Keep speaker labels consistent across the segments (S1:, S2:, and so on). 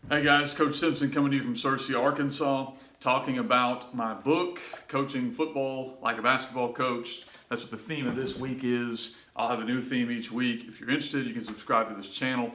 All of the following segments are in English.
S1: Hey guys, Coach Simpson coming to you from Searcy, Arkansas, talking about my book, Coaching Football Like a Basketball Coach. That's what the theme of this week is. I'll have a new theme each week. If you're interested, you can subscribe to this channel.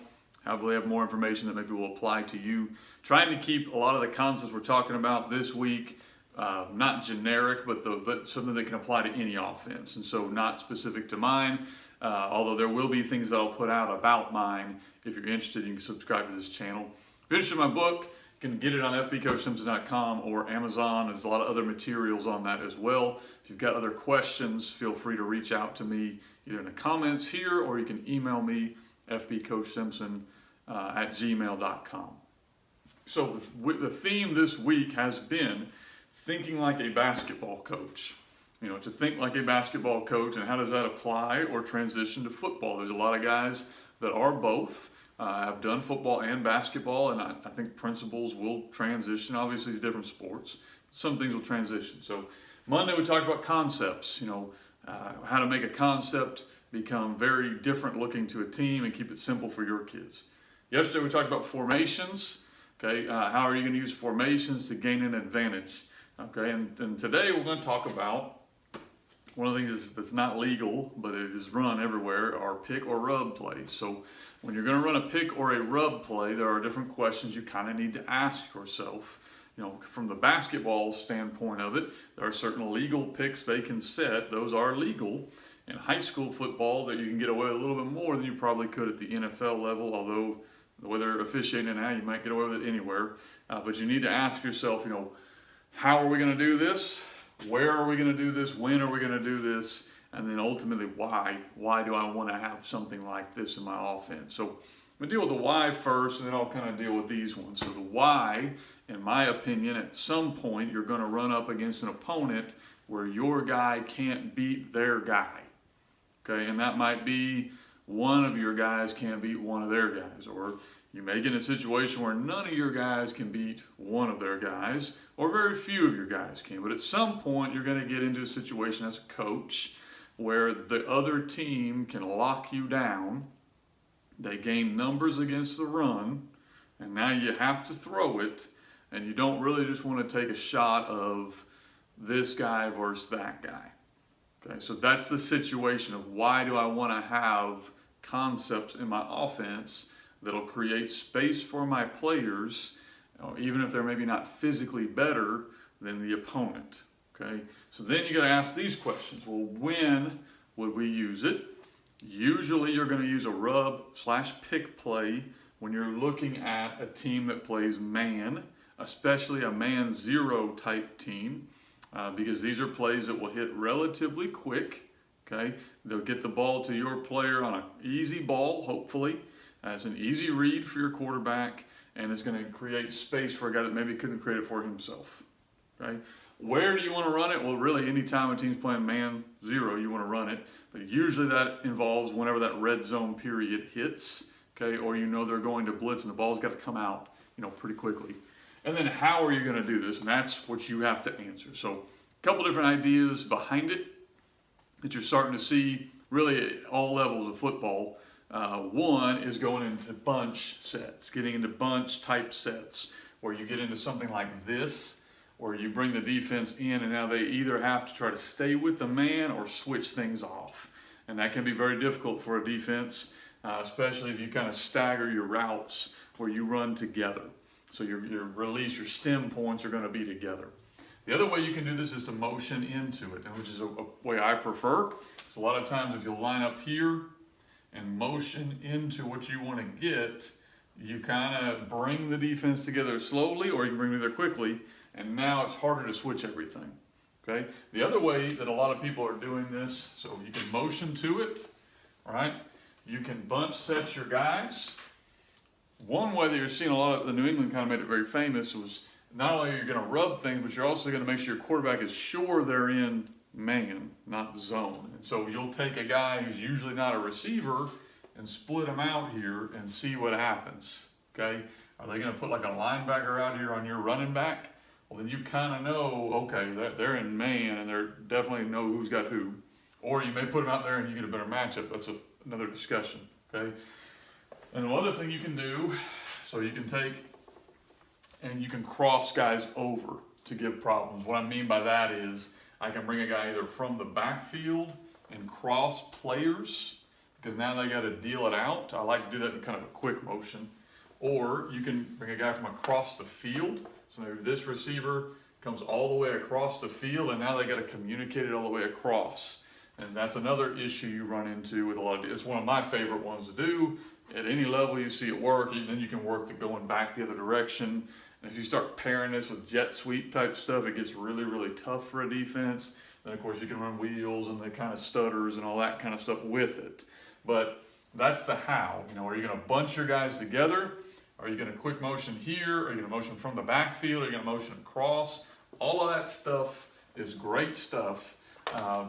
S1: Hopefully have more information that maybe will apply to you. Trying to keep a lot of the concepts we're talking about this week not generic, but something that can apply to any offense. And so not specific to mine, although there will be things that I'll put out about mine. If you're interested, you can subscribe to this channel. If you're interested in my book, you can get it on fbcoachsimpson.com or Amazon. There's a lot of other materials on that as well. If you've got other questions, feel free to reach out to me either in the comments here or you can email me, fbcoachsimpson@gmail.com. So the theme this week has been thinking like a basketball coach. You know, to think like a basketball coach, and how does that apply or transition to football? There's a lot of guys that are both. I've done football and basketball, and I think principles will transition. Obviously, it's different sports. Some things will transition. So Monday we talked about concepts, how to make a concept become very different looking to a team and keep it simple for your kids. Yesterday we talked about formations. Okay, how are you going to use formations to gain an advantage? Okay, and today we're going to talk about one of the things that's not legal, but it is run everywhere, are pick or rub plays. So when you're going to run a pick or a rub play, there are different questions you kind of need to ask yourself. From the basketball standpoint of it, there are certain legal picks they can set. Those are legal. In high school football, that you can get away with a little bit more than you probably could at the NFL level, although the way they're officiating now, you might get away with it anywhere. But you need to ask yourself, how are we going to do this? Where are we going to do this? When are we going to do this? And then ultimately, why? Why do I want to have something like this in my offense? So I'm going to deal with the why first, and then I'll kind of deal with these ones. So the why, in my opinion, at some point, you're going to run up against an opponent where your guy can't beat their guy. Okay, and that might be one of your guys can't beat one of their guys, or you may get in a situation where none of your guys can beat one of their guys, or very few of your guys can. But at some point, you're going to get into a situation as a coach where the other team can lock you down. They gain numbers against the run, and now you have to throw it, and you don't really just want to take a shot of this guy versus that guy. Okay, so that's the situation of why do I want to have concepts in my offense that'll create space for my players, even if they're maybe not physically better than the opponent. Okay, so then you got to ask these questions. Well, when would we use it? Usually you're going to use a rub/pick play when you're looking at a team that plays man, especially a man zero type team, because these are plays that will hit relatively quick. Okay, they'll get the ball to your player on an easy ball, hopefully. It's an easy read for your quarterback, and it's going to create space for a guy that maybe couldn't create it for himself. Okay, where do you want to run it? Well, really, anytime a team's playing man zero, you want to run it. But usually that involves whenever that red zone period hits, okay, or they're going to blitz and the ball's got to come out, pretty quickly. And then how are you going to do this? And that's what you have to answer. So a couple different ideas behind it that you're starting to see really at all levels of football. One is going into bunch sets, getting into bunch type sets, where you get into something like this, where you bring the defense in and now they either have to try to stay with the man or switch things off. And that can be very difficult for a defense, especially if you kind of stagger your routes where you run together. So your release, your stem points are going to be together. The other way you can do this is to motion into it, which is a way I prefer. So a lot of times if you'll line up here and motion into what you want to get, you kind of bring the defense together slowly, or you can bring it there quickly, and now it's harder to switch everything. Okay. The other way that a lot of people are doing this, so you can motion to it, right? You can bunch set your guys. One way that you're seeing a lot of the New England kind of made it very famous was not only are you going to rub things, but you're also going to make sure your quarterback is sure they're in man, not zone. And so you'll take a guy who's usually not a receiver and split him out here and see what happens. Okay, are they going to put like a linebacker out here on your running back? Well, then you kind of know, okay, they're in man and they definitely know who's got who. Or you may put them out there and you get a better matchup. That's another discussion. Okay, and one other thing you can do, so you can take and you can cross guys over to give problems. What I mean by that is I can bring a guy either from the backfield and cross players, because now they got to deal it out. I like to do that in kind of a quick motion. Or you can bring a guy from across the field. So maybe this receiver comes all the way across the field, and now they got to communicate it all the way across. And that's another issue you run into with a lot of, it's one of my favorite ones to do. At any level you see it work, then you can work to going back the other direction. And if you start pairing this with jet sweep type stuff, it gets really, really tough for a defense. Then of course you can run wheels and the kind of stutters and all that kind of stuff with it. But that's the how. You know, are you going to bunch your guys together? Are you going to quick motion here? Are you going to motion from the backfield? Are you going to motion across? All of that stuff is great stuff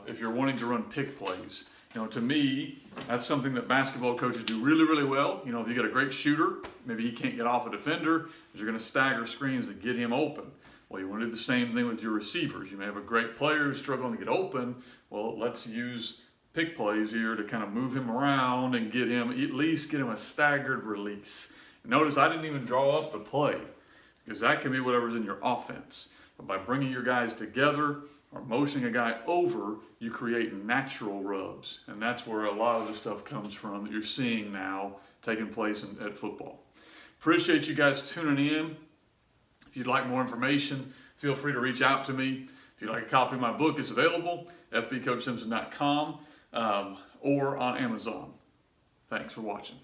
S1: if you're wanting to run pick plays. You know, to me, that's something that basketball coaches do really, really well. You know, if you got a great shooter, maybe he can't get off a defender, you're going to stagger screens to get him open. Well, you want to do the same thing with your receivers. You may have a great player who's struggling to get open. Well, let's use pick plays here to kind of move him around and get him, at least get him a staggered release. Notice I didn't even draw up the play, because that can be whatever's in your offense. But by bringing your guys together or motioning a guy over, you create natural rubs. And that's where a lot of the stuff comes from that you're seeing now taking place at football. Appreciate you guys tuning in. If you'd like more information, feel free to reach out to me. If you'd like a copy of my book, it's available, fbcoachsimpson.com or on Amazon. Thanks for watching.